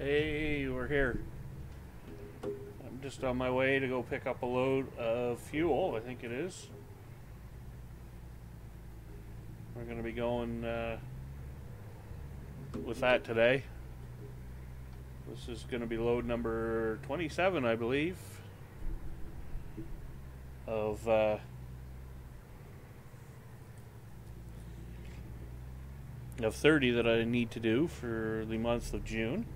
Hey, we're here. I'm just on my way to go pick up a load of fuel, I think it is. We're going to be going with that today. This is going to be load number 27, I believe, of 30 that I need to do for the month of June.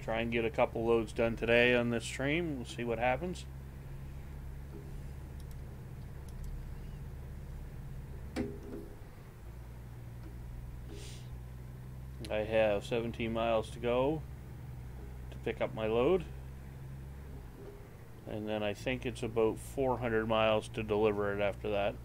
Try and get a couple loads done today on this stream. We'll see what happens. I have 17 miles to go to pick up my load. And then I think it's about 400 miles to deliver it after that.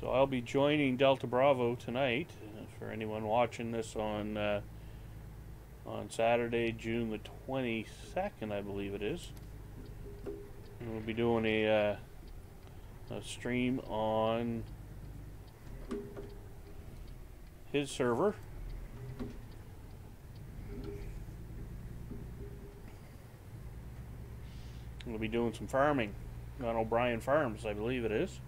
So I'll be joining Delta Bravo tonight. For anyone watching this on Saturday, June the 22nd, I believe it is. And we'll be doing a stream on his server. We'll be doing some farming on O'Brien Farms, I believe it is.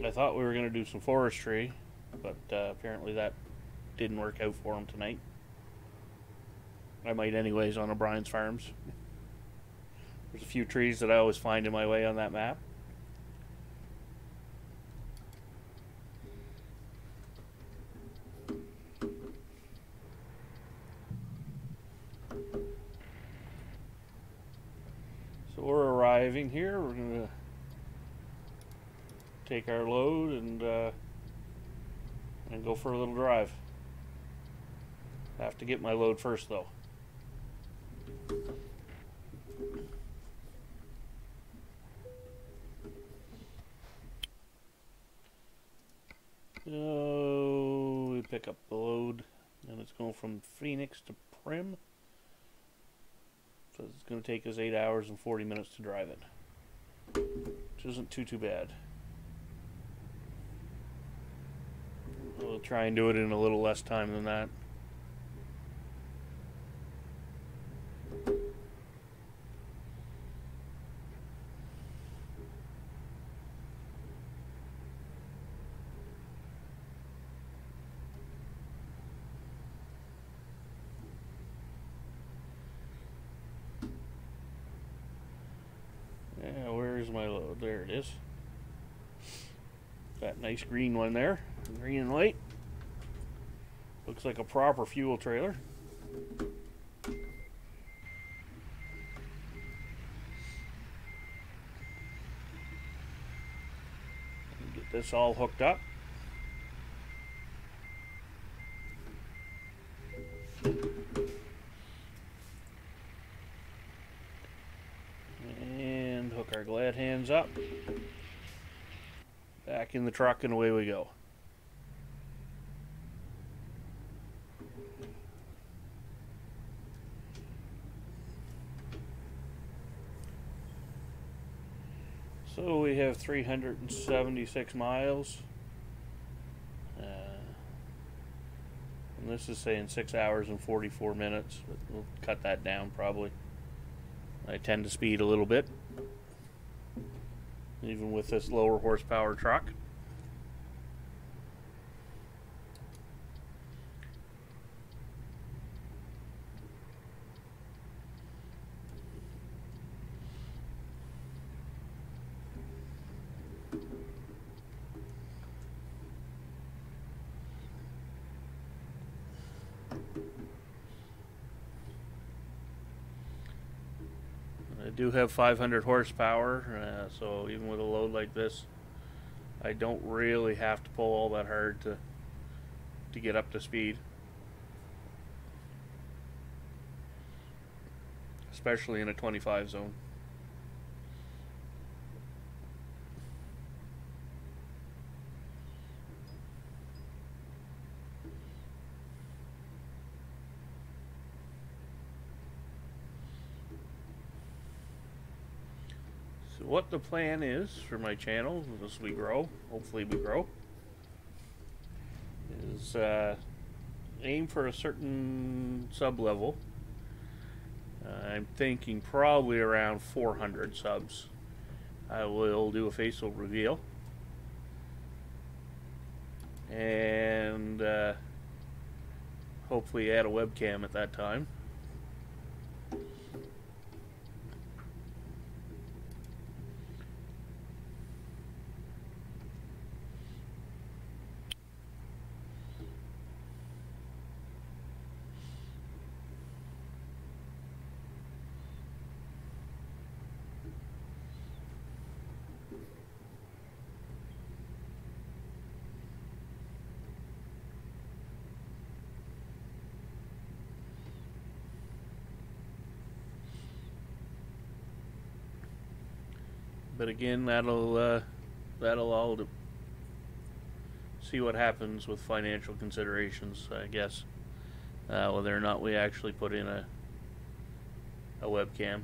I thought we were going to do some forestry, but apparently that didn't work out for him tonight. I might anyways on O'Brien's Farms. There's a few trees that I always find in my way on that map. So we're arriving here. We're going to take our load and go for a little drive. I have to get my load first though. So we pick up the load and it's going from Phoenix to Prim. So it's going to take us 8 hours and 40 minutes to drive it, which isn't too bad. We'll try and do it in a little less time than that. Yeah, where's my load? There it is. That nice green one there. Green and white. Looks like a proper fuel trailer. Get this all hooked up. And hook our glad hands up. Back in the truck and away we go. So we have 376 miles. And this is saying 6 hours and 44 minutes. But we'll cut that down probably. I tend to speed a little bit, even with this lower horsepower truck. I do have 500 horsepower, so even with a load like this, I don't really have to pull all that hard to to get up to speed, especially in a 25 zone. So what the plan is for my channel as we grow, hopefully we grow, is aim for a certain sub level. I'm thinking probably around 400 subs. I will do a facial reveal and hopefully add a webcam at that time. But again, that'll all see what happens with financial considerations, I guess. Whether or not we actually put in a webcam.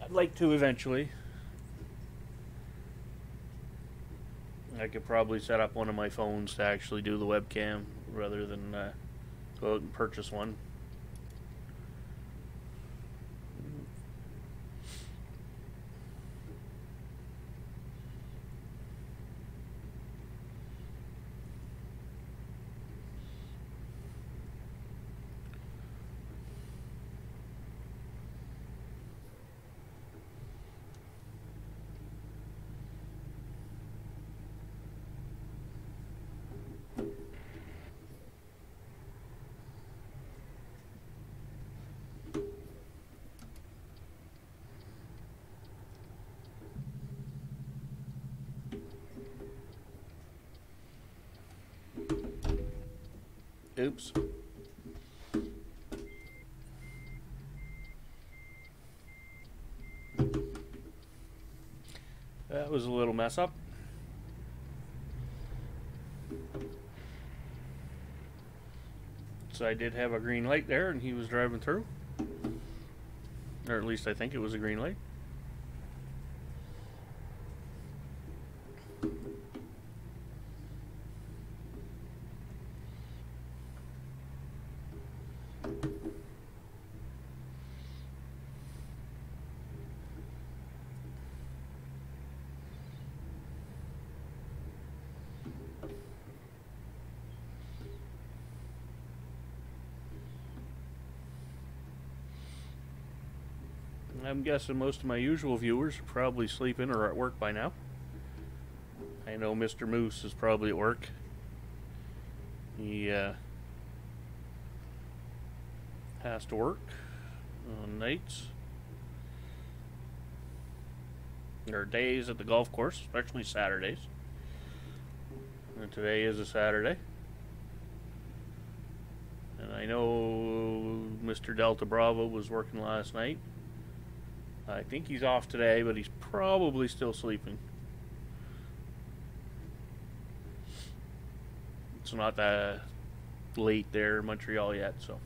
I'd like to eventually. I could probably set up one of my phones to actually do the webcam rather than go out and purchase one. Oops. That was a little mess up. So I did have a green light there and he was driving through. Or at least I think it was a green light. I'm guessing most of my usual viewers are probably sleeping or at work by now. I know Mr. Moose is probably at work. He has to work on nights or days at the golf course, especially Saturdays. And today is a Saturday. And I know Mr. Delta Bravo was working last night. I think he's off today, but he's probably still sleeping. It's not that late there in Montreal yet, so.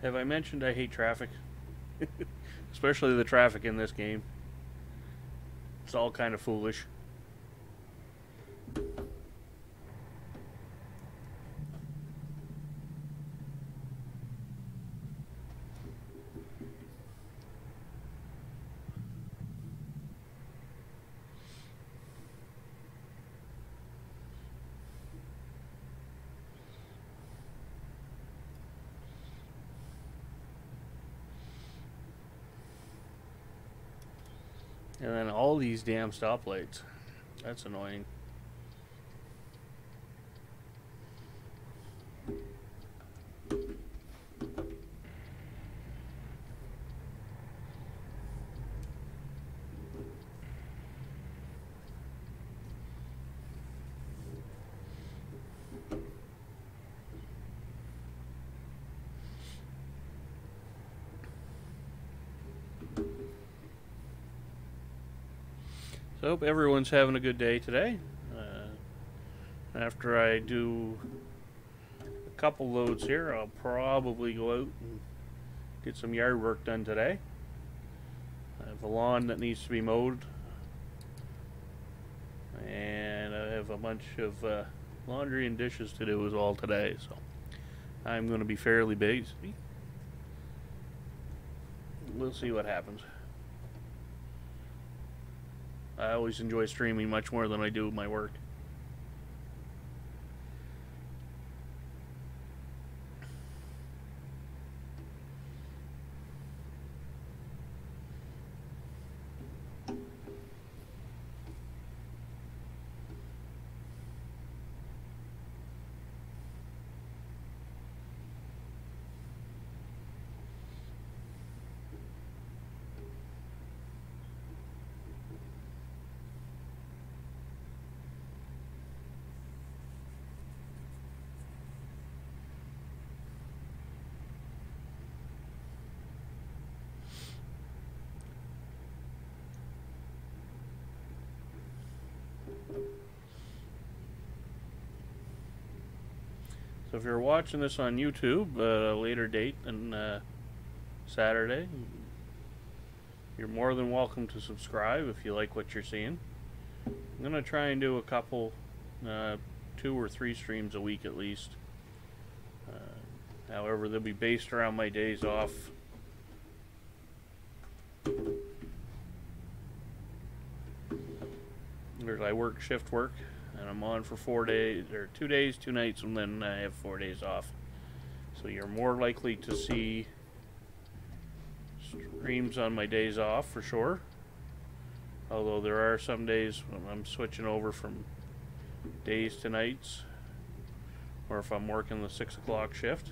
Have I mentioned I hate traffic? Especially the traffic in this game. It's all kind of foolish. And then all these damn stoplights. That's annoying. So I hope everyone's having a good day today. After I do a couple loads here, I'll probably go out and get some yard work done today. I have a lawn that needs to be mowed, and I have a bunch of laundry and dishes to do as well today, so I'm going to be fairly busy. We'll see what happens. I always enjoy streaming much more than I do my work. So if you're watching this on YouTube at a later date than Saturday, you're more than welcome to subscribe if you like what you're seeing. I'm going to try and do a couple, 2 or 3 streams a week at least. However, they'll be based around my days off. I work shift work, and I'm on for 4 days, or 2 days, 2 nights, and then I have 4 days off. So you're more likely to see streams on my days off for sure. Although there are some days when I'm switching over from days to nights, or if I'm working the 6 o'clock shift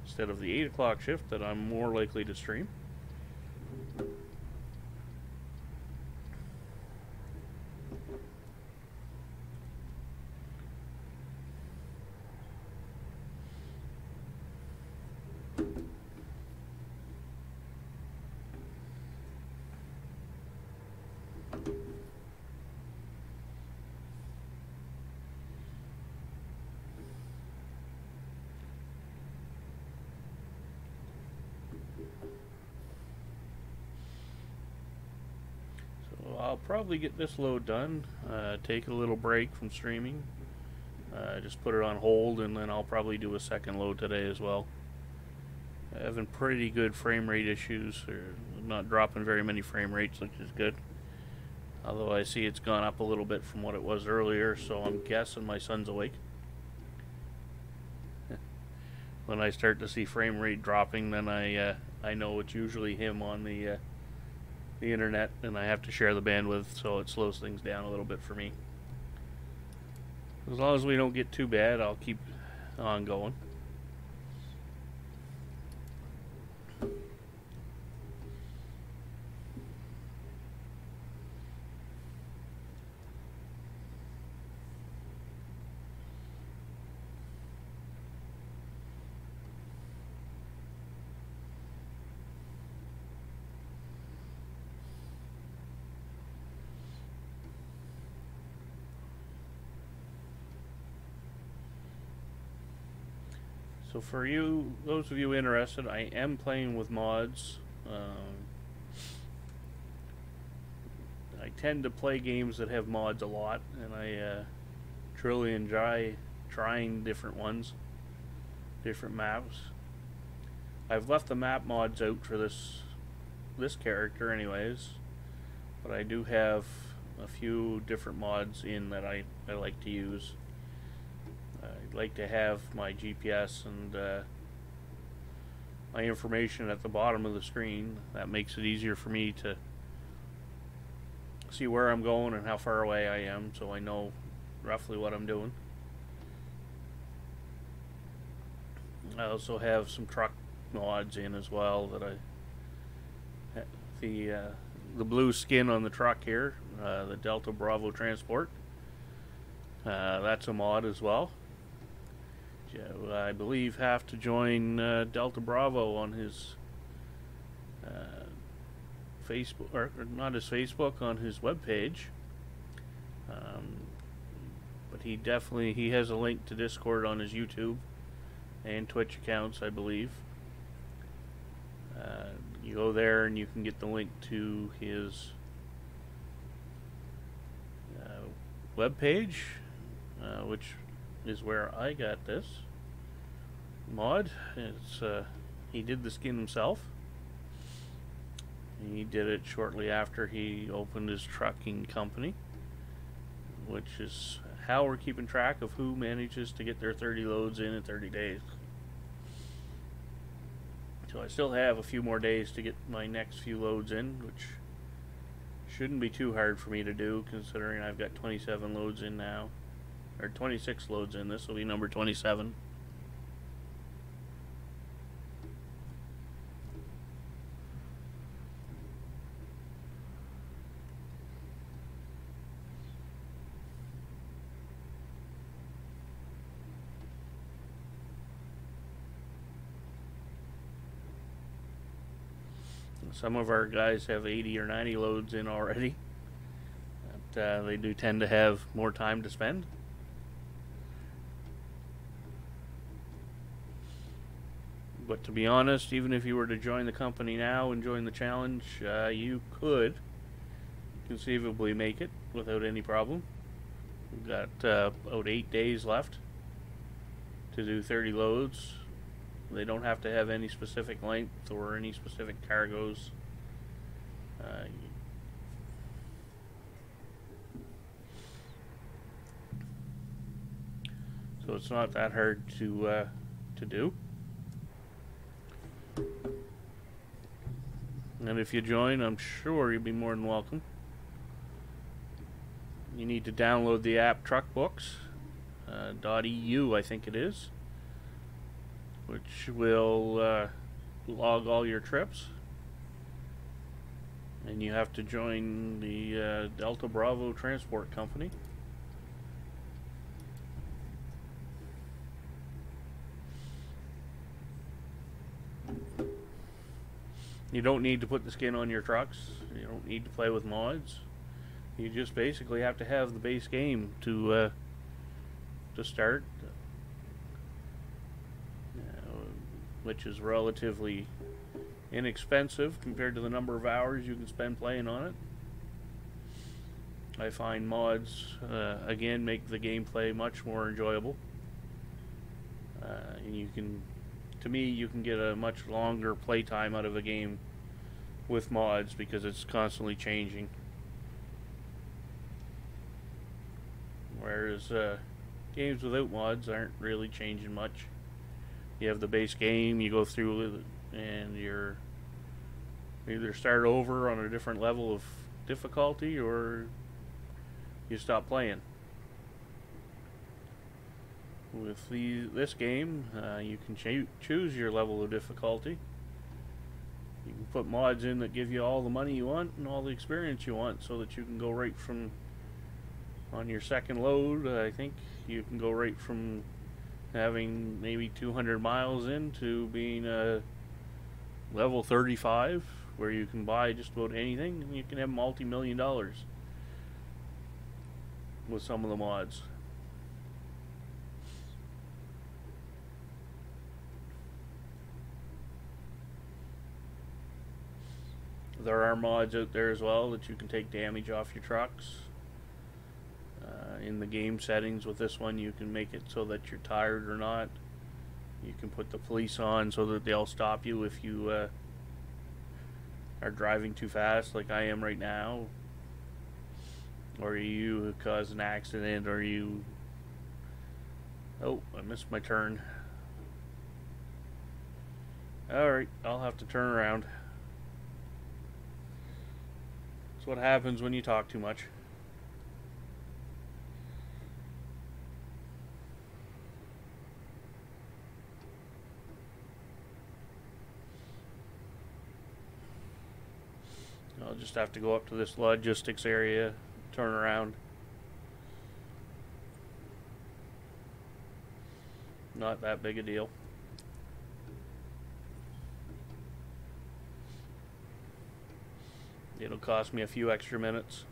instead of the 8 o'clock shift, that I'm more likely to stream. I'll probably get this load done, take a little break from streaming, just put it on hold, and then I'll probably do a second load today as well. I'm having pretty good frame rate issues, or not dropping very many frame rates, which is good. Although I see it's gone up a little bit from what it was earlier, so I'm guessing my son's awake. When I start to see frame rate dropping, then I know it's usually him on the internet, and I have to share the bandwidth, so it slows things down a little bit for me. As long as we don't get too bad, I'll keep on going. So for you, those of you interested, I am playing with mods. I tend to play games that have mods a lot, and I truly enjoy trying different ones, different maps. I've left the map mods out for this character anyways, but I do have a few different mods in that I like to use. I'd like to have my GPS and my information at the bottom of the screen. That makes it easier for me to see where I'm going and how far away I am, so I know roughly what I'm doing. I also have some truck mods in as well that the blue skin on the truck here, the Delta Bravo Transport. That's a mod as well. You, I believe, have to join Delta Bravo on his Facebook, or not his Facebook, on his webpage. But he has a link to Discord on his YouTube and Twitch accounts, I believe. You go there and you can get the link to his webpage, which is where I got this mod. It's he did the skin himself. He did it shortly after he opened his trucking company, which is how we're keeping track of who manages to get their 30 loads in 30 days. So I still have a few more days to get my next few loads in, which shouldn't be too hard for me to do, considering I've got 27 loads in now, or 26 loads in. This will be number 27. Some of our guys have 80 or 90 loads in already. But, they do tend to have more time to spend. But to be honest, even if you were to join the company now and join the challenge, you could conceivably make it without any problem. We've got about 8 days left to do 30 loads. They don't have to have any specific length or any specific cargoes. So it's not that hard to do. And if you join, I'm sure you'll be more than welcome. You need to download the app TruckBooks .eu, I think it is, which will log all your trips. And you have to join the Delta Bravo Transport Company. You don't need to put the skin on your trucks. You don't need to play with mods. You just basically have to have the base game to start, which is relatively inexpensive compared to the number of hours you can spend playing on it. I find mods again make the gameplay much more enjoyable, and you can, to me, you can get a much longer playtime out of a game with mods because it's constantly changing. Whereas games without mods aren't really changing much. You have the base game, you go through it, and you're either start over on a different level of difficulty or you stop playing. With this game, you can choose your level of difficulty. You can put mods in that give you all the money you want and all the experience you want, so that you can go right from, on your second load, I think you can go right from having maybe 200 miles in to being a level 35, where you can buy just about anything and you can have multi-million dollars with some of the mods. There are mods out there as well that you can take damage off your trucks. In the game settings with this one, you can make it so that you're tired or not. You can put the police on so that they'll stop you if you are driving too fast, like I am right now, or you cause an accident, or you... Oh, I missed my turn. Alright, I'll have to turn around. what happens when you talk too much. I'll just have to go up to this logistics area, turn around. Not that big a deal. It'll cost me a few extra minutes.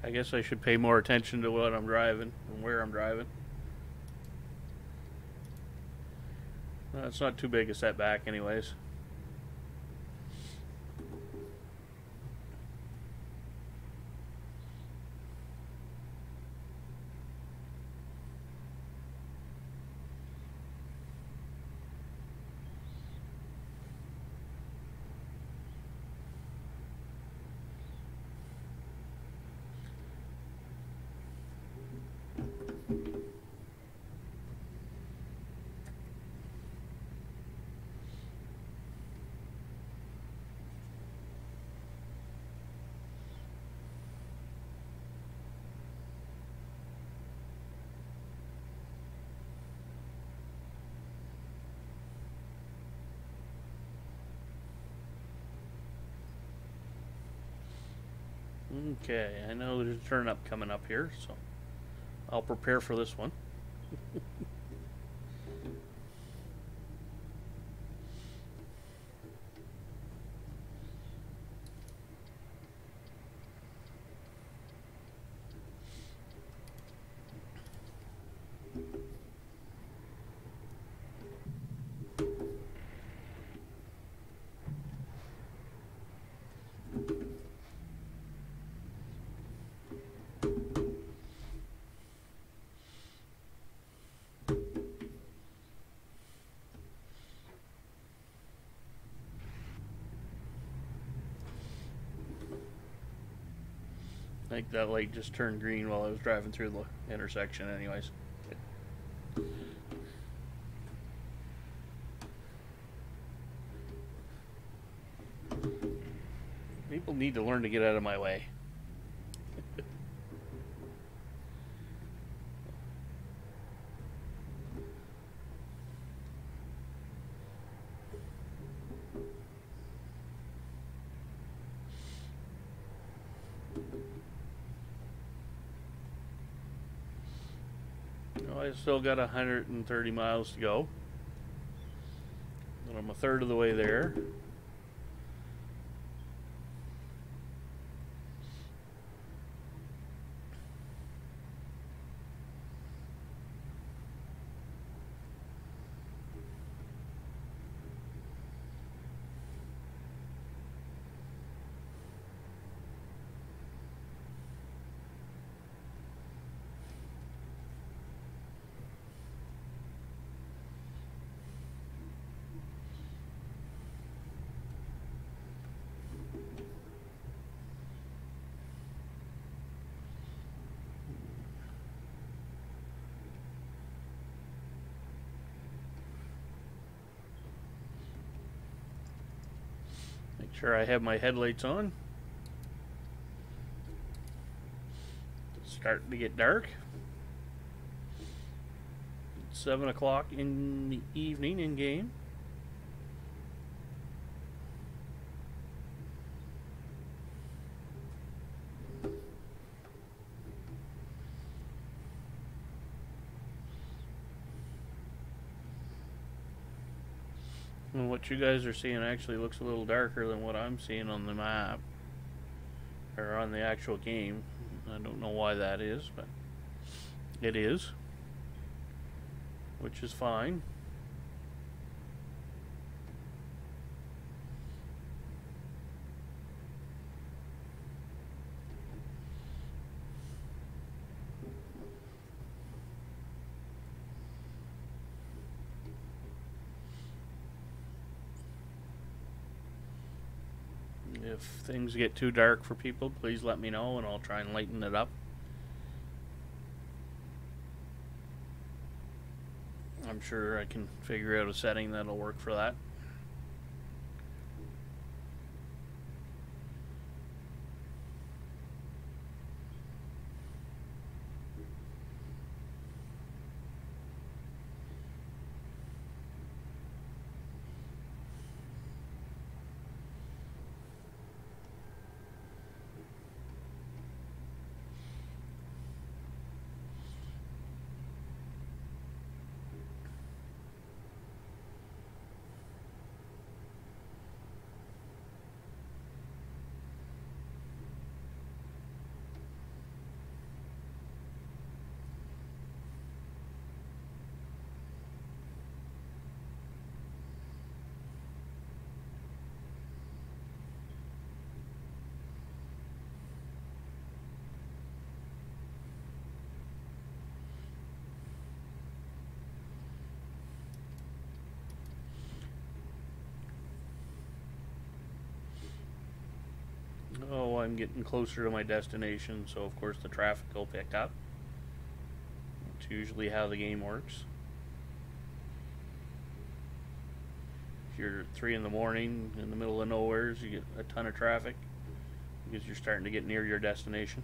I guess I should pay more attention to what I'm driving and where I'm driving. It's not too big a setback anyways. Okay, I know there's a turn up coming up here, so I'll prepare for this one. I think that light just turned green while I was driving through the intersection anyways. People need to learn to get out of my way. I still got 130 miles to go. And I'm a third of the way there. Make sure I have my headlights on. It's starting to get dark. It's 7 o'clock in the evening in game. And what you guys are seeing actually looks a little darker than what I'm seeing on the map. Or on the actual game. I don't know why that is, but it is. Which is fine. If things get too dark for people, please let me know and I'll try and lighten it up. I'm sure I can figure out a setting that'll work for that. Oh, I'm getting closer to my destination, so of course the traffic will pick up. That's usually how the game works. If you're at 3 in the morning in the middle of nowhere, you get a ton of traffic because you're starting to get near your destination.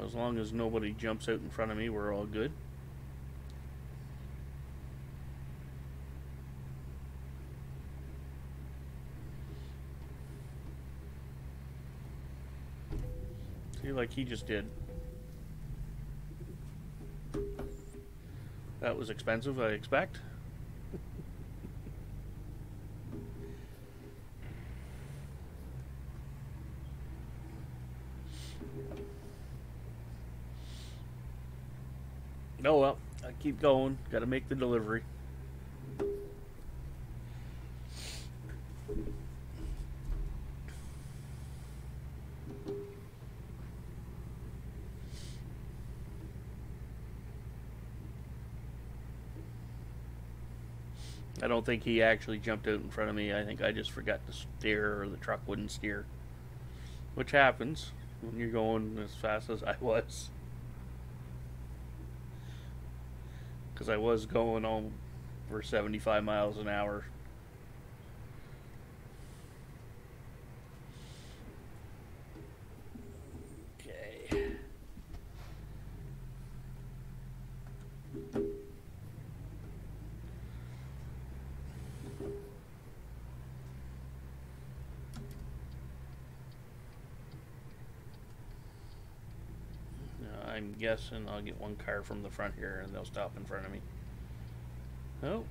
As long as nobody jumps out in front of me, we're all good. See, like he just did. That was expensive, I expect. Oh well, I keep going. Got to make the delivery. I don't think he actually jumped out in front of me. I think I just forgot to steer, or the truck wouldn't steer. Which happens when you're going as fast as I was. Because I was going over 75 miles an hour. Okay. I'm guessing I'll get one car from the front here and they'll stop in front of me. Oh,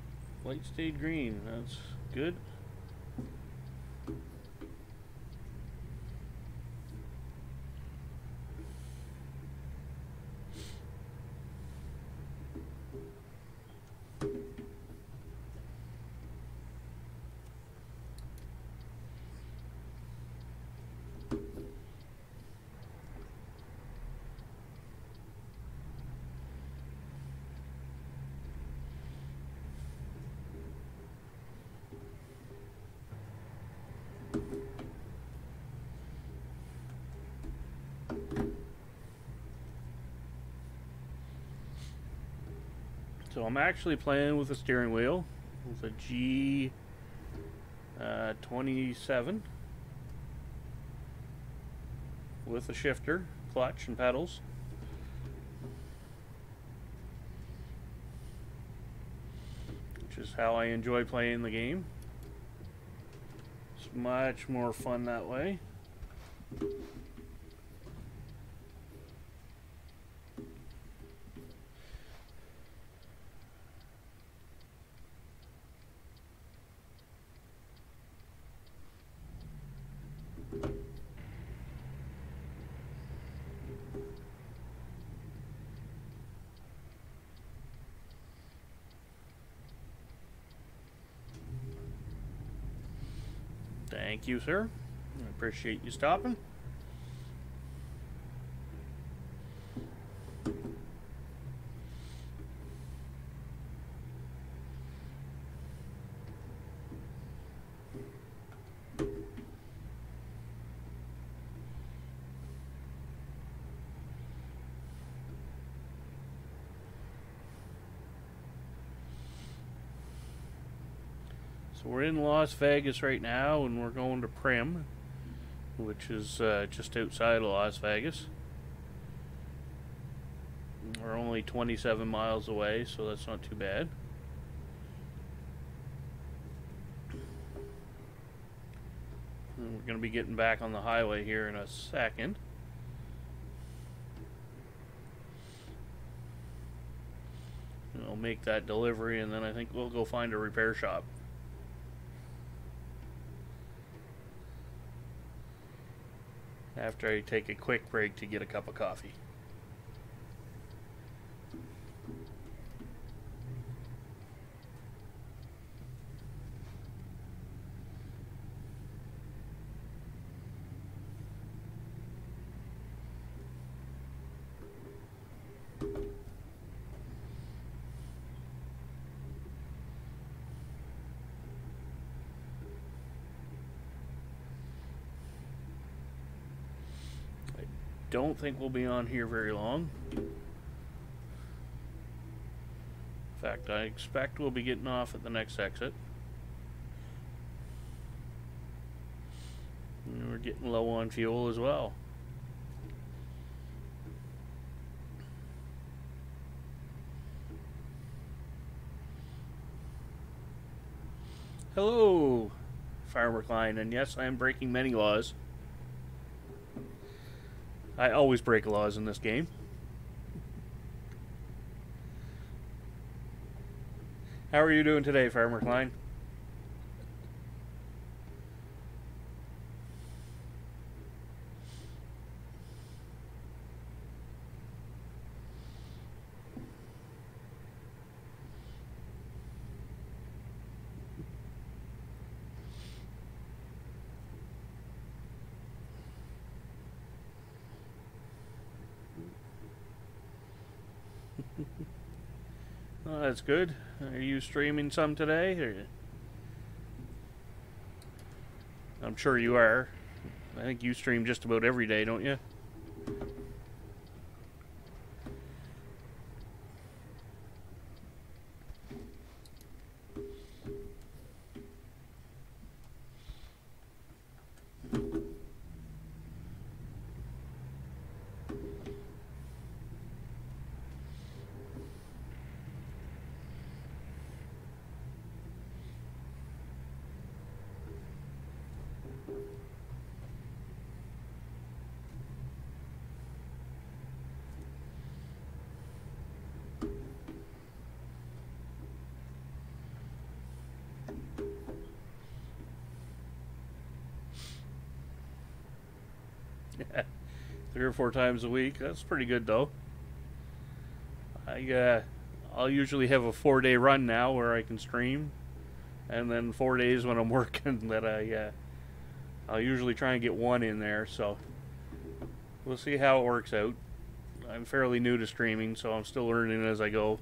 light stayed green. That's good. So I'm actually playing with a steering wheel with a G27 with a shifter, clutch, and pedals. which is how I enjoy playing the game. It's much more fun that way. Thank you, sir. I appreciate you stopping. So we're in Las Vegas right now, and we're going to Primm, which is just outside of Las Vegas. We're only 27 miles away, so that's not too bad. And we're going to be getting back on the highway here in a second. And I'll make that delivery, and then I think we'll go find a repair shop. After I take a quick break to get a cup of coffee. Don't think we'll be on here very long. In fact, I expect we'll be getting off at the next exit. And we're getting low on fuel as well. Hello, Farmer Klein, and yes, I am breaking many laws. I always break laws in this game. How are you doing today, Farmer Klein? Oh, that's good. Are you streaming some today? Or... I'm sure you are. I think you stream just about every day, don't you? Yeah, 3 or 4 times a week. That's pretty good, though. I'll usually have a 4-day run now where I can stream, and then 4 days when I'm working that I'll usually try and get one in there. So we'll see how it works out. I'm fairly new to streaming, so I'm still learning as I go.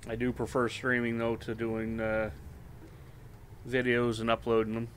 I do prefer streaming, though, to doing videos and uploading them.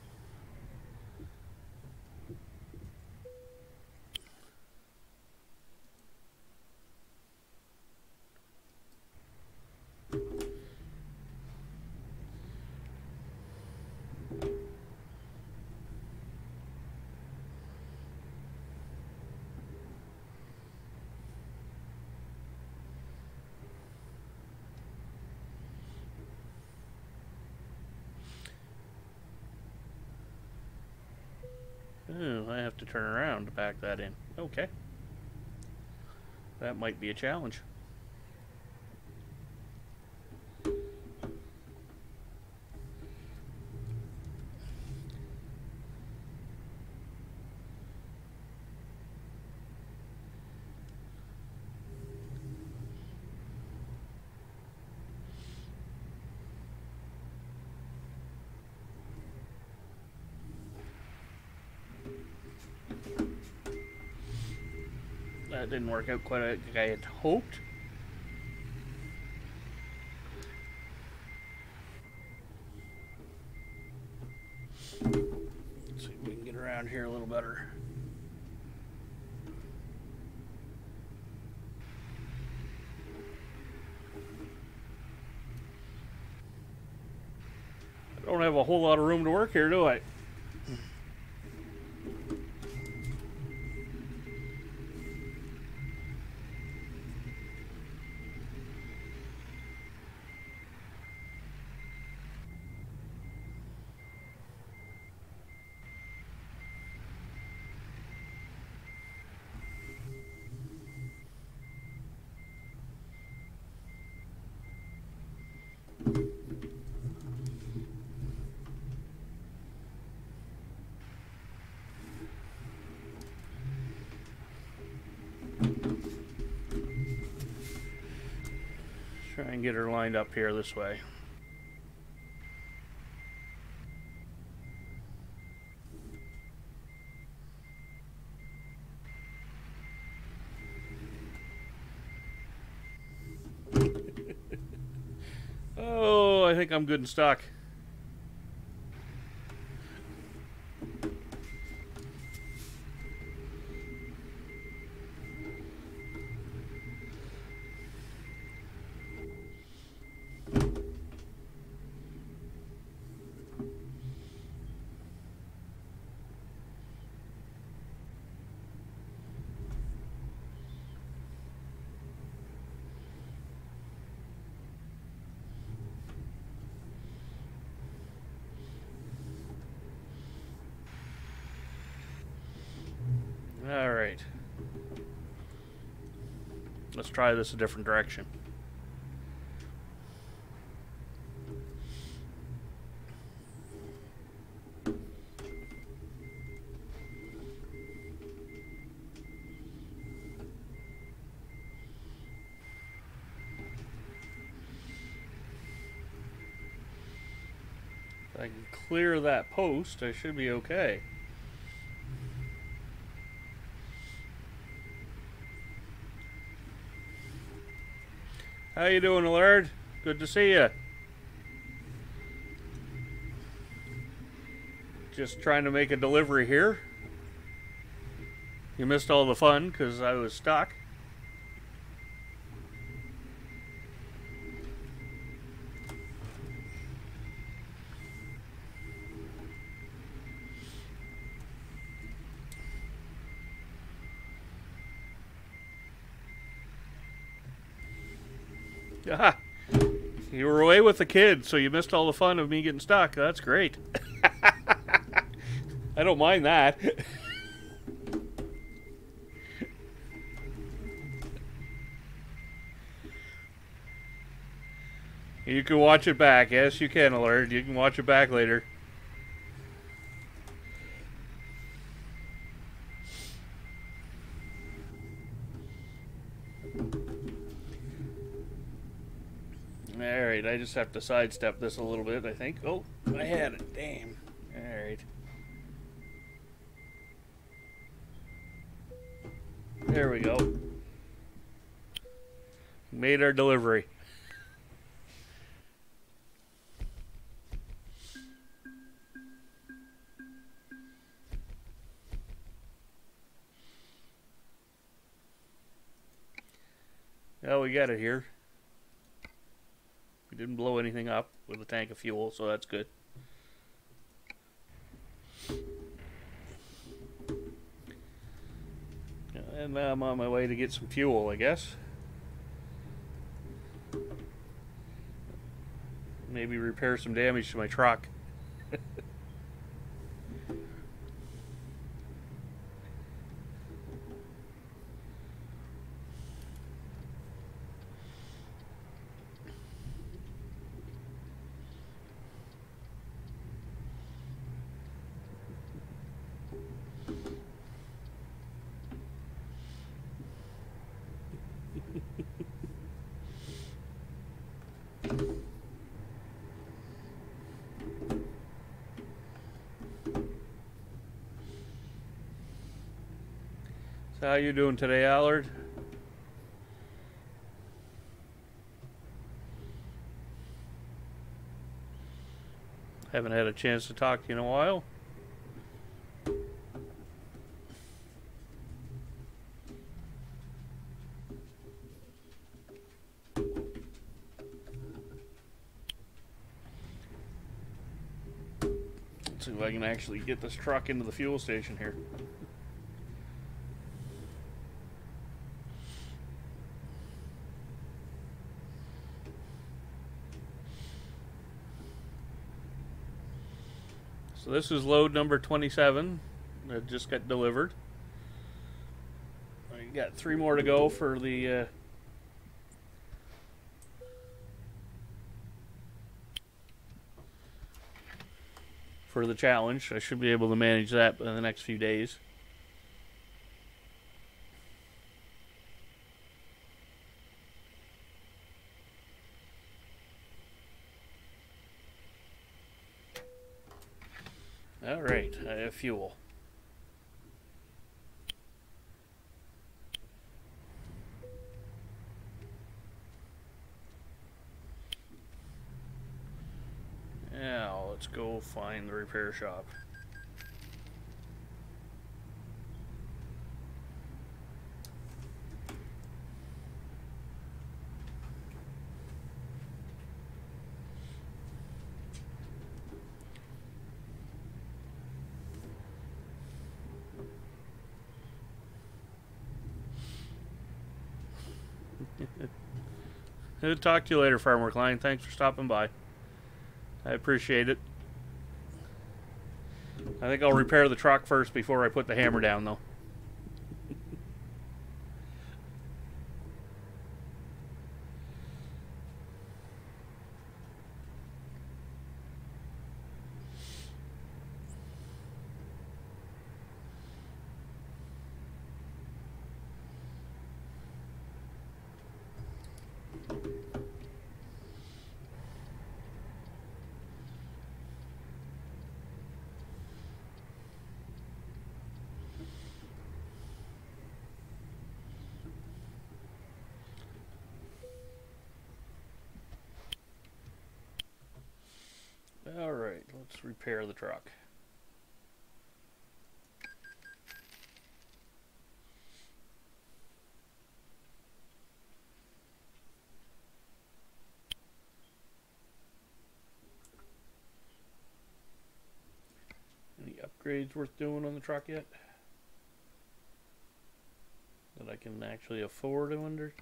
Oh, I have to turn around to back that in. Okay. That might be a challenge. That didn't work out quite like I had hoped. Let's see if we can get around here a little better. I don't have a whole lot of room to work here, do I? Try and get her lined up here this way. Oh, I think I'm good in stock. All right. Let's try this a different direction. If I can clear that post, I should be okay. How you doing, Allard? Good to see you. Just trying to make a delivery here. You missed all the fun because I was stuck. Ah, you were away with the kids, so you missed all the fun of me getting stuck. That's great. I don't mind that. You can watch it back. Yes, you can, Allard. You can watch it back later. Alright, I just have to sidestep this a little bit, I think. Oh, I had it. Damn. Alright. There we go. Made our delivery. Oh, we got it here. We didn't blow anything up with a tank of fuel, so that's good. And now I'm on my way to get some fuel, I guess. Maybe repair some damage to my truck. So how you doing today, Allard? Haven't had a chance to talk to you in a while. Let's see if I can actually get this truck into the fuel station here. So this is load number 27 that just got delivered. I got 3 more to go for the challenge. I should be able to manage that in the next few days. All right, I have fuel. Now let's go find the repair shop. I'll talk to you later, Farmer Klein. Thanks for stopping by. I appreciate it. I think I'll repair the truck first before I put the hammer down, though. Alright, let's repair the truck. Any upgrades worth doing on the truck yet? That I can actually afford, I wonder?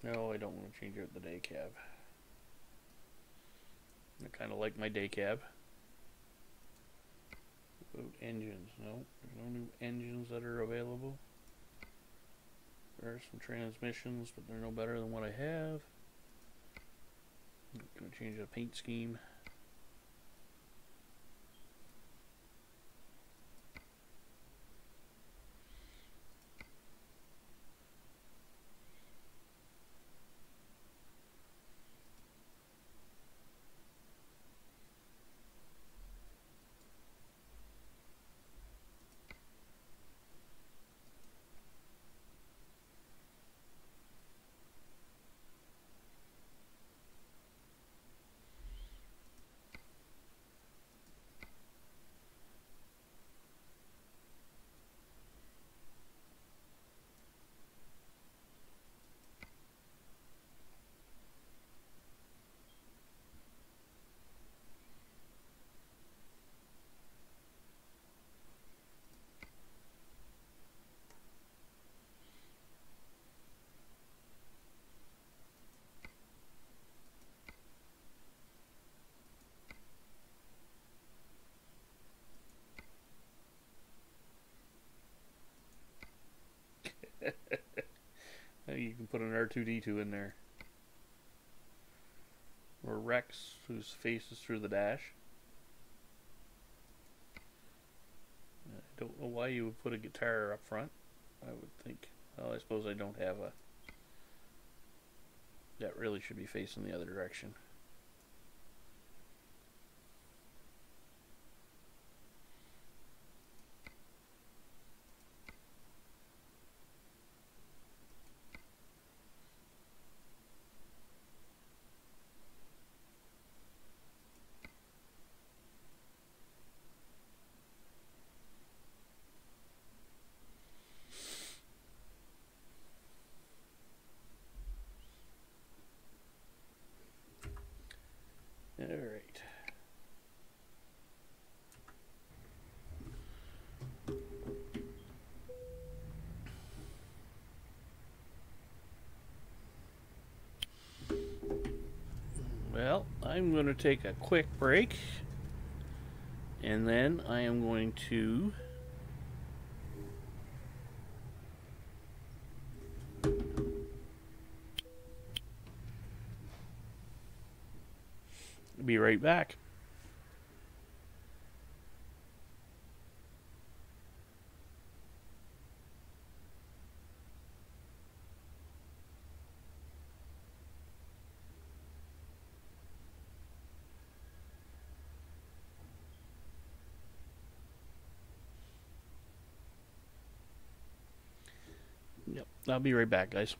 No, I don't want to change out the day cab. I kind of like my day cab. About engines, no. There's no new engines that are available. There are some transmissions, but they're no better than what I have. I'm going to change the paint scheme. You can put an R2-D2 in there. Or Rex, whose face is through the dash. I don't know why you would put a guitar up front. I would think. Well, I suppose I don't have a... That really should be facing the other direction. I'm going to take a quick break, and then I am going to be right back. Yep, I'll be right back, guys.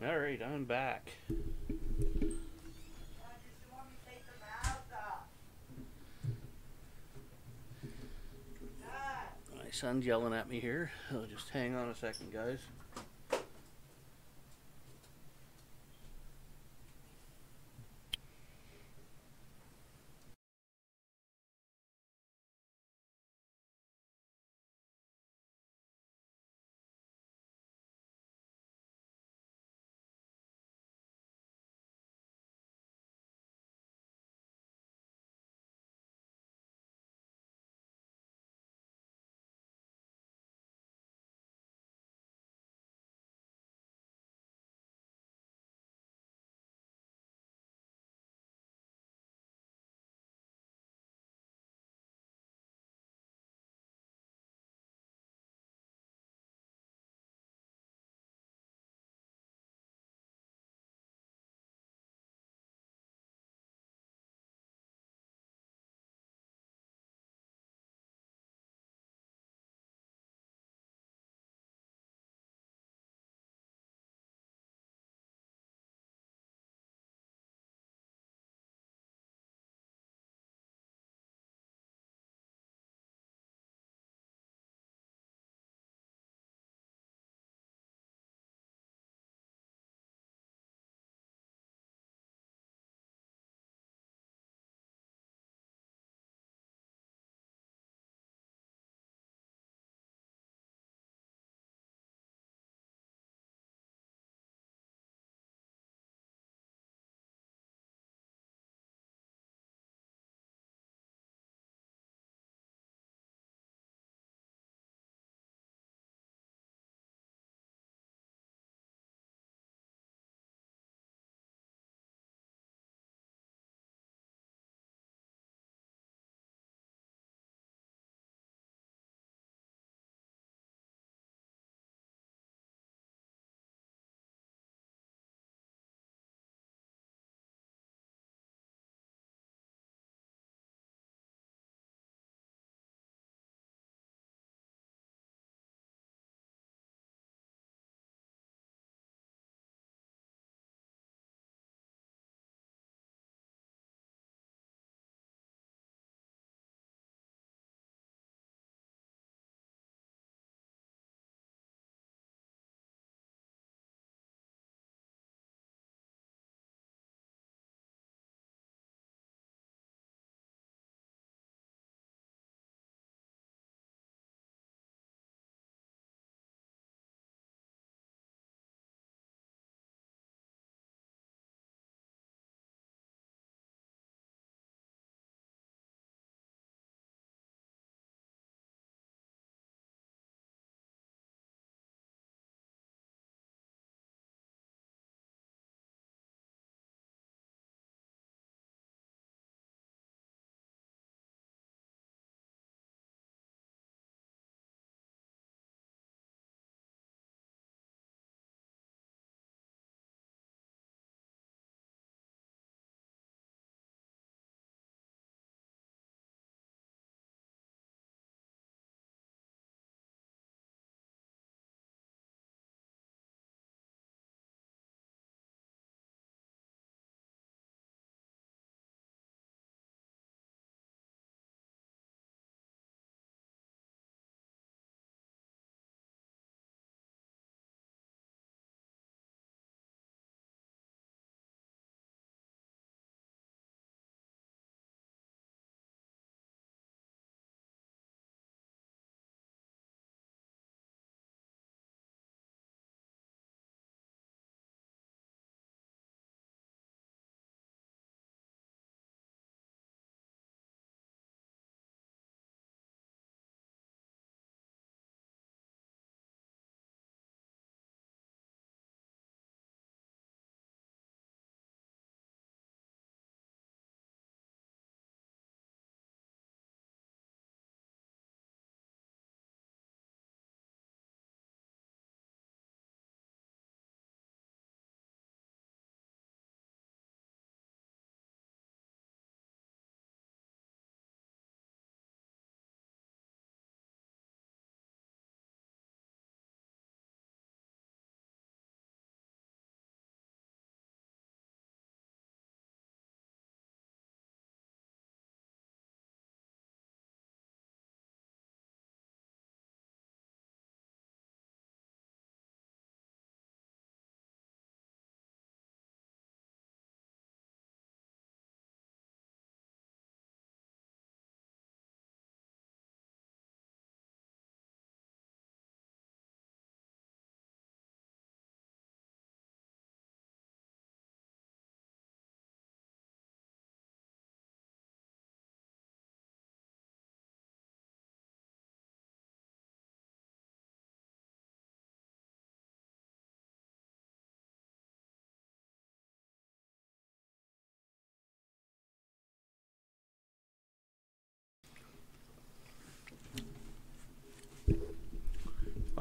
All right, I'm back. My son's yelling at me here. So just hang on a second, guys.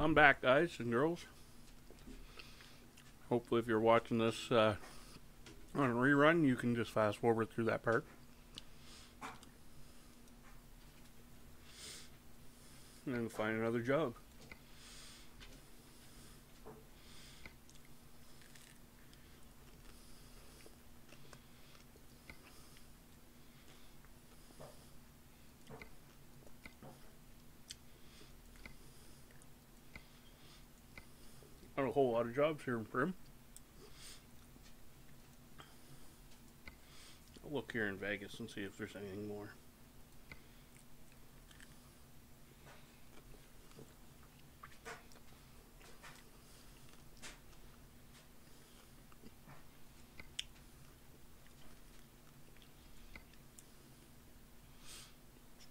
I'm back, guys and girls. Hopefully, if you're watching this on a rerun, you can just fast forward through that part. And then find another jug. Not a whole lot of jobs here in Prim. I'll look here in Vegas and see if there's anything more.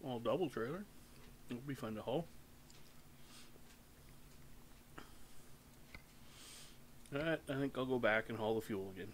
Small double trailer. It'll be fun to haul. Alright, I think I'll go back and haul the fuel again.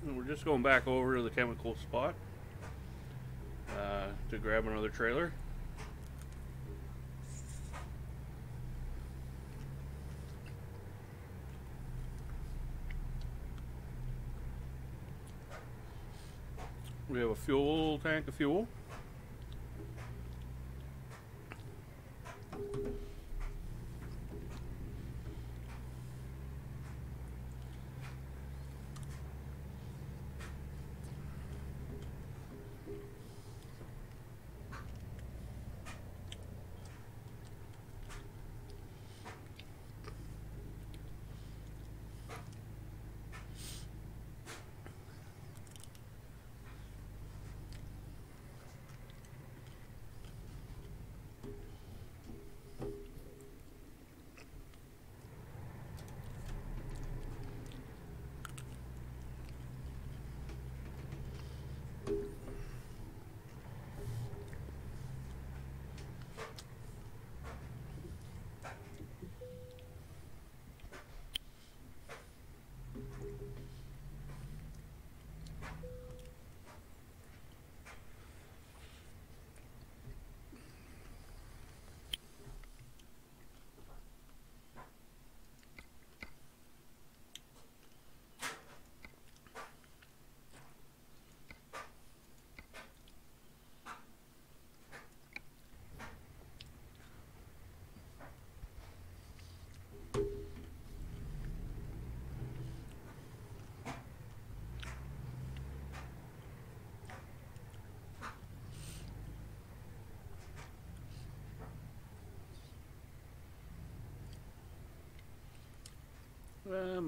And we're just going back over to the chemical spot to grab another trailer. We have a fuel tank of fuel.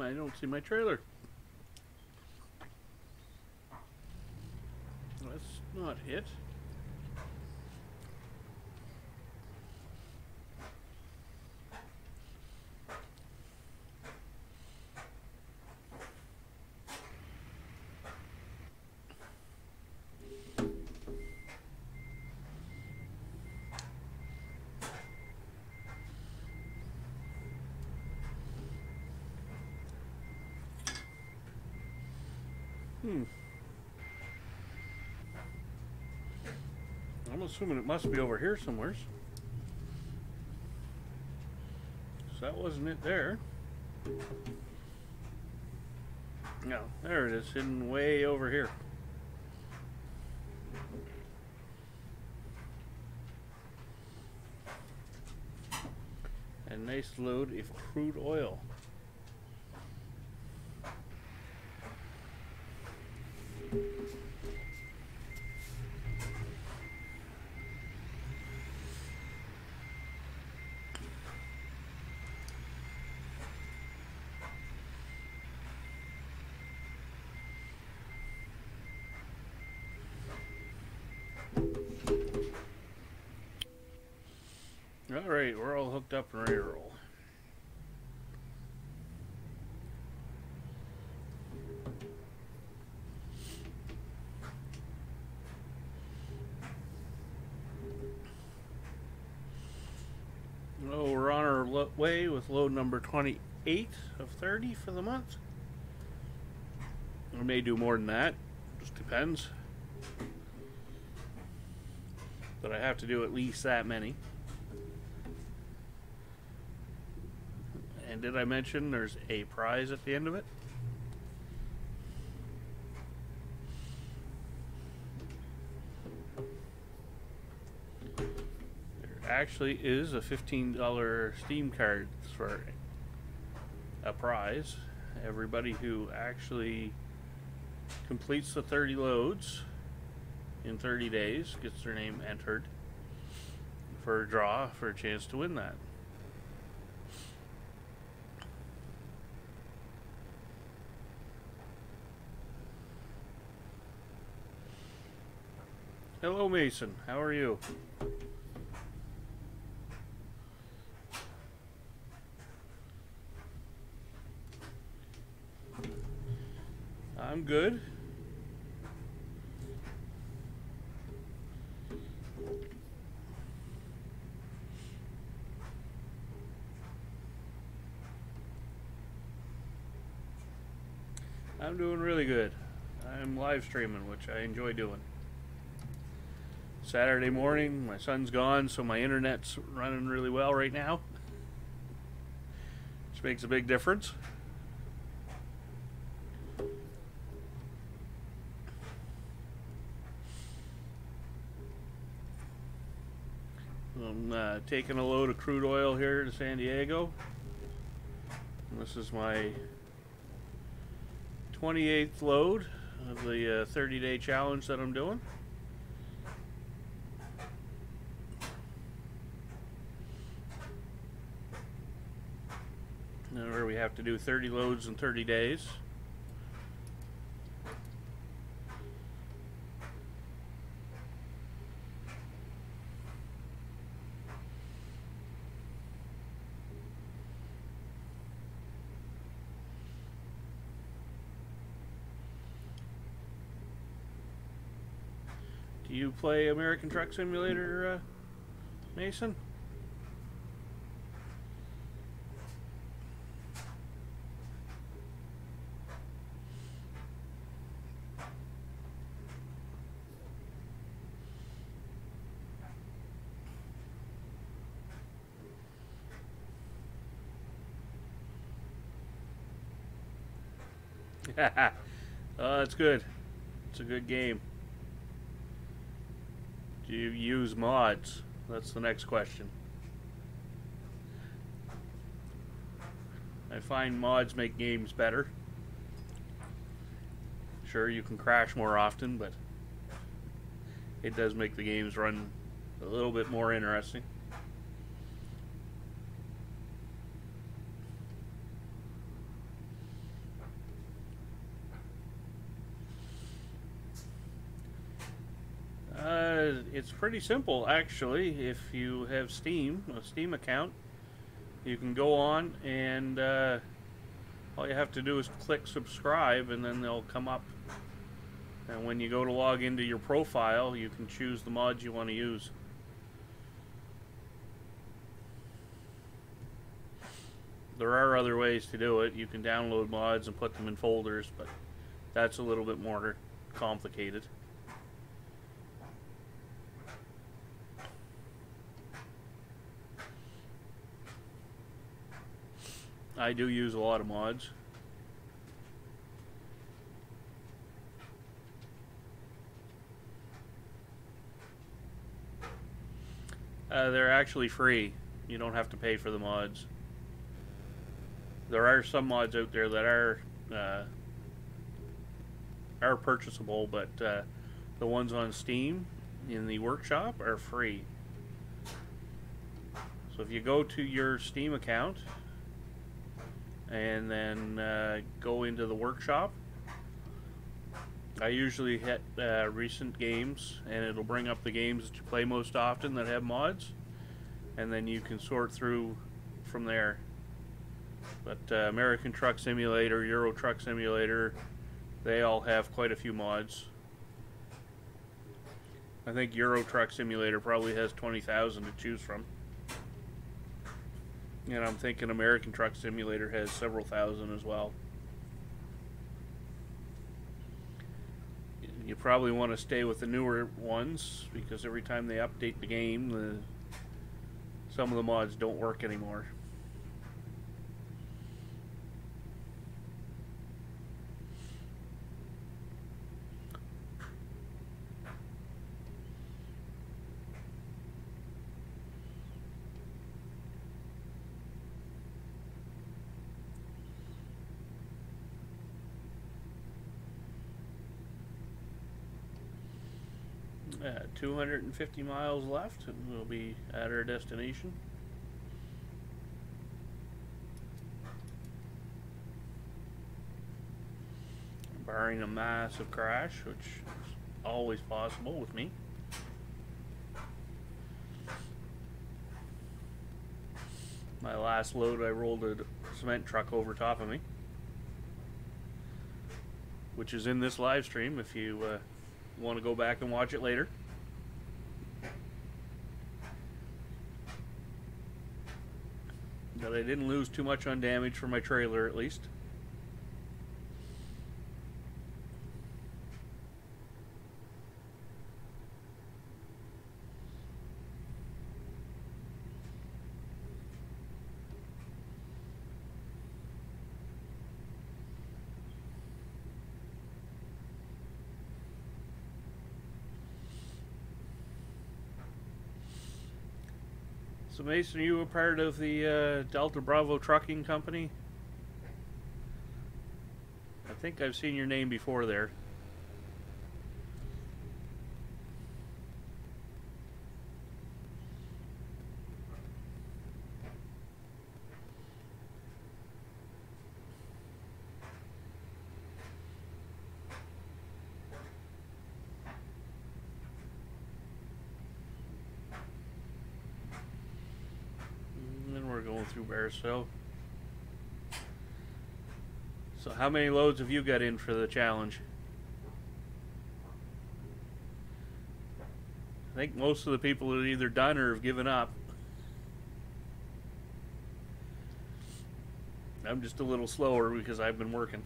I don't see my trailer. That's not it. I'm assuming it must be over here somewhere. So that wasn't it there. No, there it is, hidden way over here. A nice load of crude oil. Alright, we're all hooked up and ready to roll. Oh, we're on our way with load number 28 of 30 for the month. We may do more than that, just depends. But I have to do at least that many. And did I mention there's a prize at the end of it? There actually is a $15 Steam card for a prize. Everybody who actually completes the 30 loads in 30 days gets their name entered for a draw for a chance to win that. Hello, Mason. How are you? I'm good. I'm doing really good. I'm live streaming, which I enjoy doing. Saturday morning, my son's gone, so my internet's running really well right now, which makes a big difference. I'm taking a load of crude oil here to San Diego. And this is my 28th load of the 30-day challenge that I'm doing. Where we have to do 30 loads in 30 days. Do you play American Truck Simulator, Mason? That's good. It's a good game. Do you use mods? That's the next question. I find mods make games better. Sure, you can crash more often, but it does make the games run a little bit more interesting. It's pretty simple, actually. If you have Steam, a Steam account, you can go on and all you have to do is click subscribe, and then they'll come up. And when you go to log into your profile, you can choose the mods you want to use. There are other ways to do it. You can download mods and put them in folders, but that's a little bit more complicated. I do use a lot of mods. They're actually free. You don't have to pay for the mods. There are some mods out there that are purchasable, but the ones on Steam in the workshop are free. So if you go to your Steam account and then go into the workshop, I usually hit recent games, and it'll bring up the games that you play most often that have mods, and then you can sort through from there. But American Truck Simulator, Euro Truck Simulator, they all have quite a few mods. I think Euro Truck Simulator probably has 20,000 to choose from. And I'm thinking American Truck Simulator has several thousand as well. You probably want to stay with the newer ones, because every time they update the game, some of the mods don't work anymore. Yeah, 250 miles left, and we'll be at our destination. Barring a massive crash, which is always possible with me. My last load, I rolled a cement truck over top of me, which is in this live stream if you want to go back and watch it later. But I didn't lose too much on damage for my trailer, at least. So Mason, are you a part of the Delta Bravo Trucking Company? I think I've seen your name before there. Through Bearsville. So how many loads have you got in for the challenge? I think most of the people are either done or have given up. I'm just a little slower because I've been working.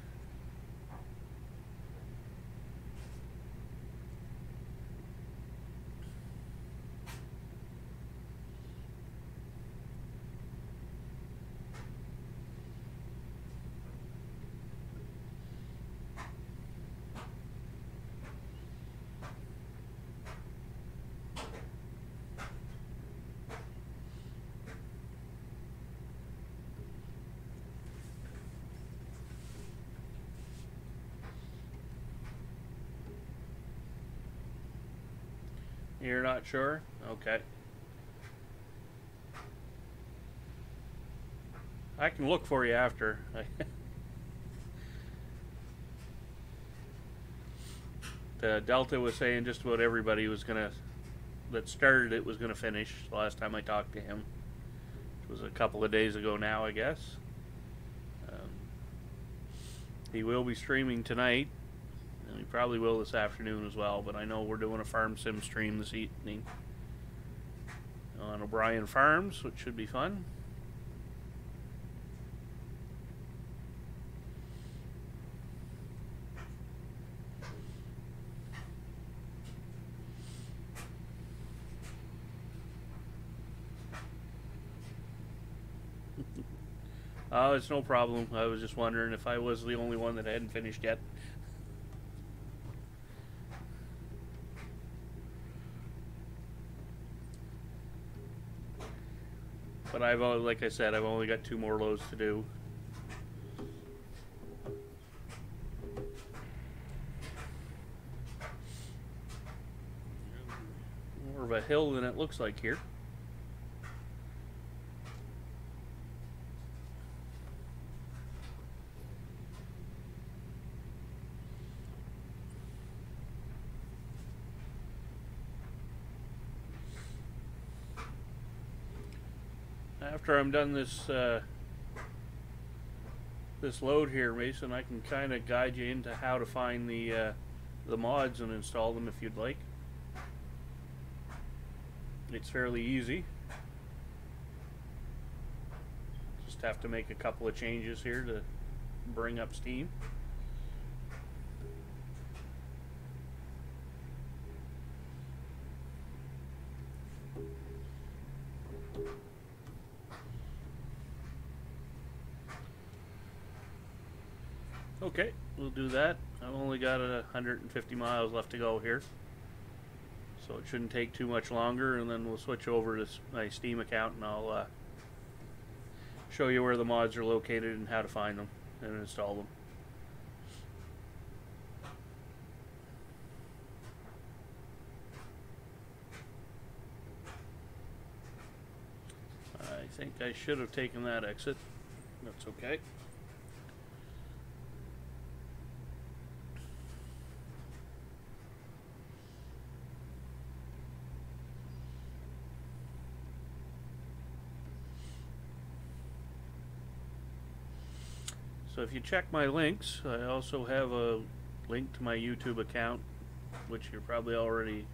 You're not sure? Okay. I can look for you after. Delta was saying just about everybody was gonna that started it was gonna finish the last time I talked to him, which was a couple of days ago now, I guess. He will be streaming tonight, and he probably will this afternoon as well, but I know we're doing a farm sim stream this evening on O'Brien Farms, which should be fun. Oh, it's no problem. I was just wondering if I was the only one that hadn't finished yet. But I've only, like I said, I've only got 2 more loads to do. More of a hill than it looks like here. after I'm done this this load here, Mason, I can kind of guide you into how to find the mods and install them if you'd like. It's fairly easy. Just have to make a couple of changes here to bring up Steam. Okay, we'll do that. I've only got 150 miles left to go here, so it shouldn't take too much longer, and then we'll switch over to my Steam account and I'll show you where the mods are located and how to find them and install them. I think I should have taken that exit. That's okay. So if you check my links, I also have a link to my YouTube account, which you probably already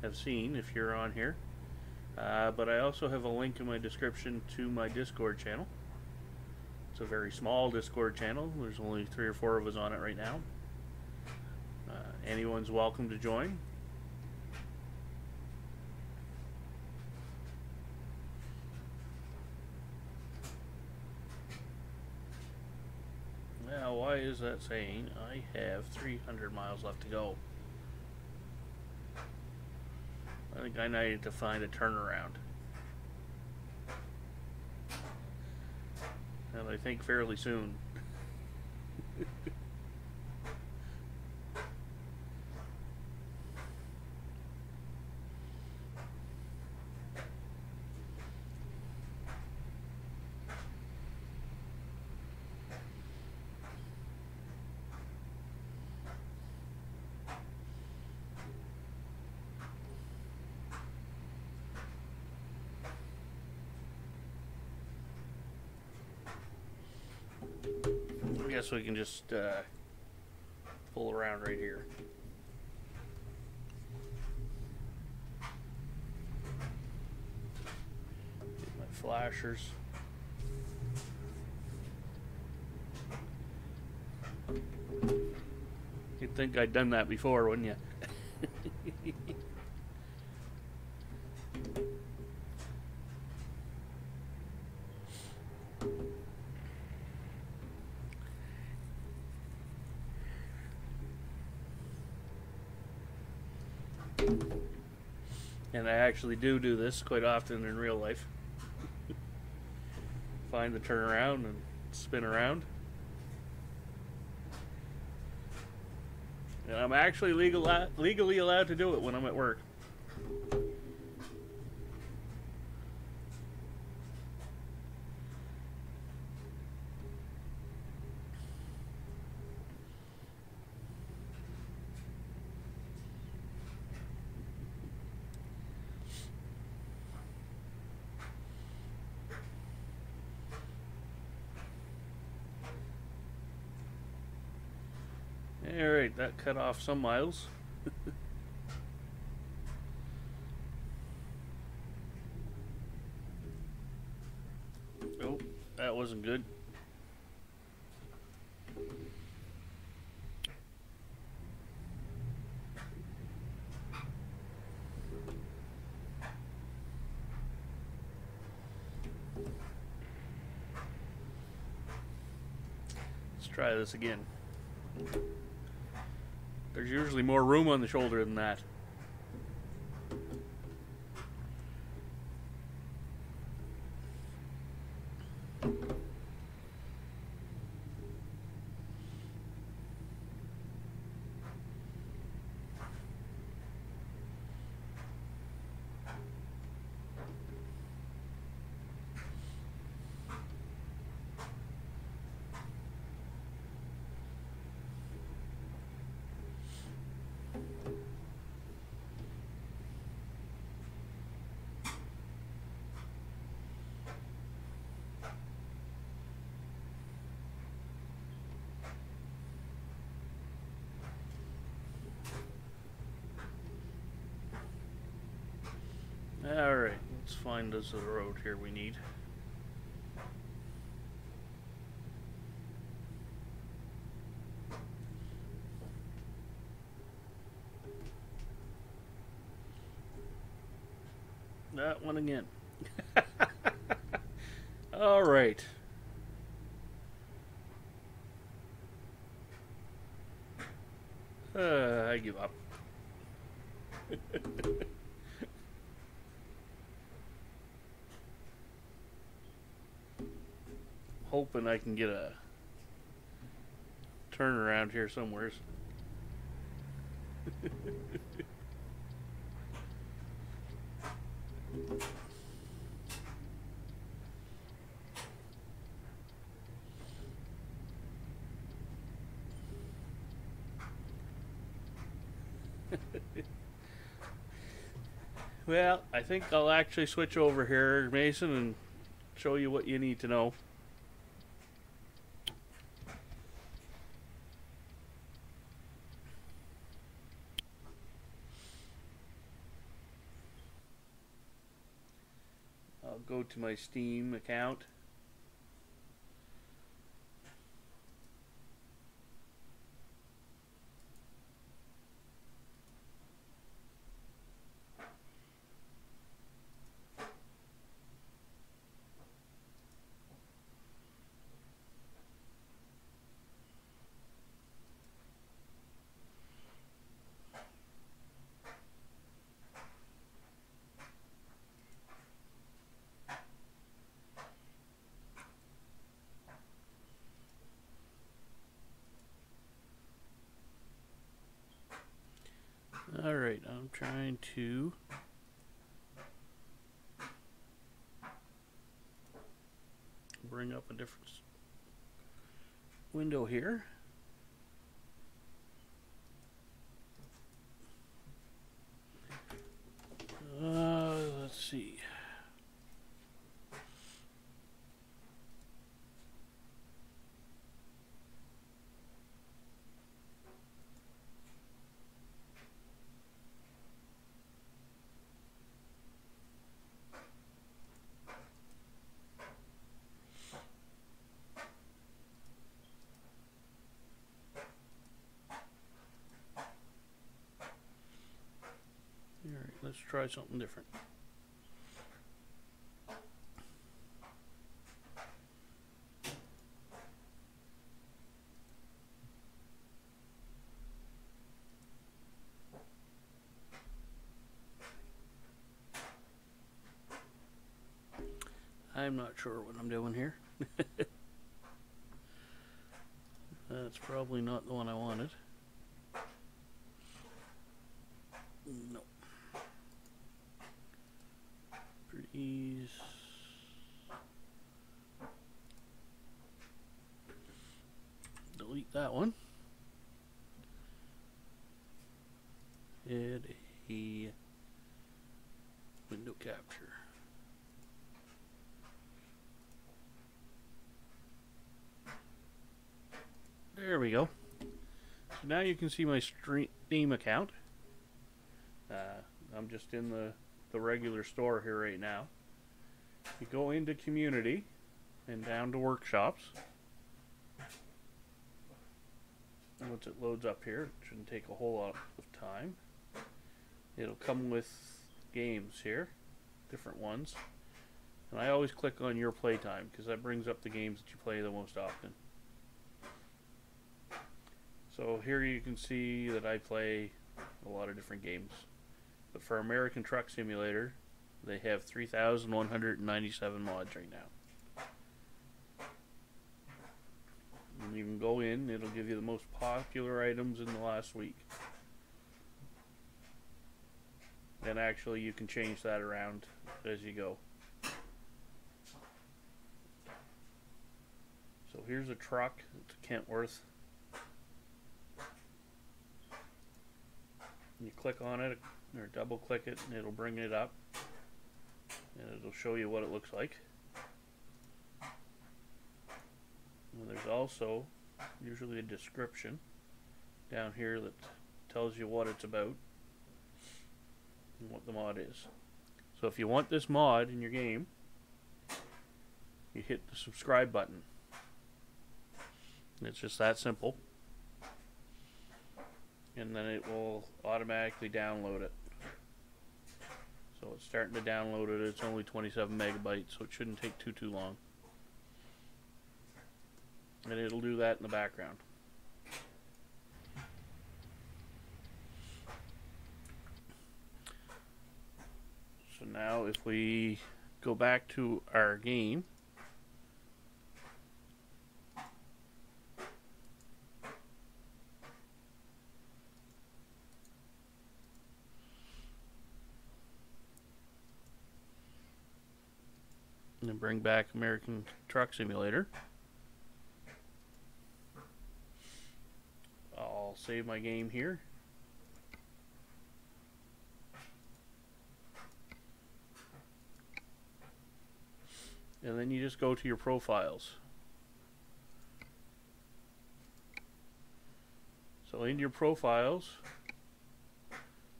have seen if you're on here. But I also have a link in my description to my Discord channel. It's a very small Discord channel. There's only 3 or 4 of us on it right now. Anyone's welcome to join. Now, why is that saying I have 300 miles left to go? I think I needed to find a turnaround. And I think fairly soon. I guess we can just pull around right here. Get my flashers. You'd think I'd done that before, wouldn't you? And I actually do this quite often in real life. Find the turnaround and spin around. And I'm actually legally allowed to do it when I'm at work. Alright, that cut off some miles. Oh, that wasn't good. Let's try this again. There's usually more room on the shoulder than that. Alright, let's find us the road here we need. That one again. Alright. I give up. Hoping I can get a turnaround here somewhere. Well, I think I'll actually switch over here, Mason, and show you what you need to know. I'll go to my Steam account. Alright, I'm trying to bring up a different window here. Let's see. Alright, let's try something different. I'm not sure what I'm doing here. That's probably not the one I wanted. No. Please. Delete that one. Add a window capture. There we go. So now you can see my Steam account. I'm just in the regular store here right now. You go into community and down to workshops. Once it loads up here, it shouldn't take a whole lot of time. It'll come with games here, different ones. And I always click on your playtime because that brings up the games that you play the most often. So here you can see that I play a lot of different games. But for American Truck Simulator, they have 3,197 mods right now. And you can go in, it'll give you the most popular items in the last week. And actually you can change that around as you go. So here's a truck, it's a Kentworth. You click on it or double click it and it'll bring it up and it'll show you what it looks like. And there's also usually a description down here that tells you what it's about and what the mod is. So if you want this mod in your game, you hit the subscribe button. It's just that simple. And then it will automatically download it. So it's starting to download it. It's only 27 megabytes, so it shouldn't take too long. And it'll do that in the background. So now if we go back to our game, and bring back American Truck Simulator, I'll save my game here. And then you just go to your profiles. So in your profiles,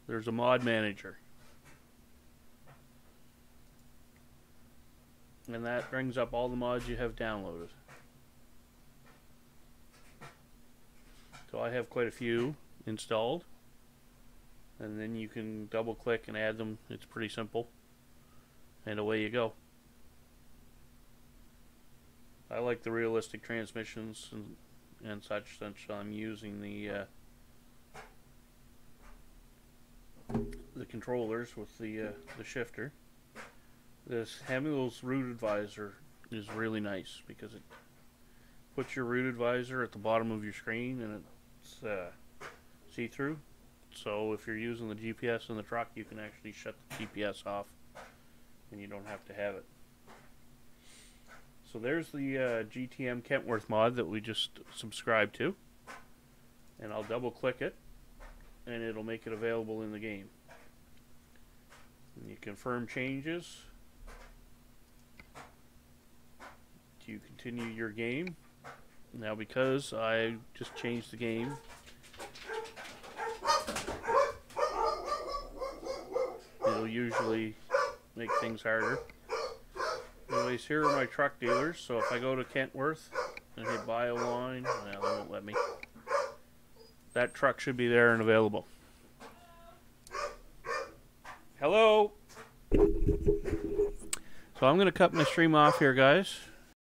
there's a mod manager. And that brings up all the mods you have downloaded. So I have quite a few installed. And then you can double click and add them. It's pretty simple. And away you go. I like the realistic transmissions and such, since I'm using the controllers with the shifter. This Hemill's route advisor is really nice because it puts your route advisor at the bottom of your screen, and it's see-through. So if you're using the GPS in the truck, you can actually shut the GPS off, and you don't have to have it. So there's the GTM Kentworth mod that we just subscribed to. And I'll double click it, and it'll make it available in the game. And you confirm changes. You continue your game. Now because I just changed the game, it'll usually make things harder. Anyways, here are my truck dealers. So if I go to Kentworth and hit buy a line, well, they won't let me. That truck should be there and available. Hello. So I'm going to cut my stream off here, guys.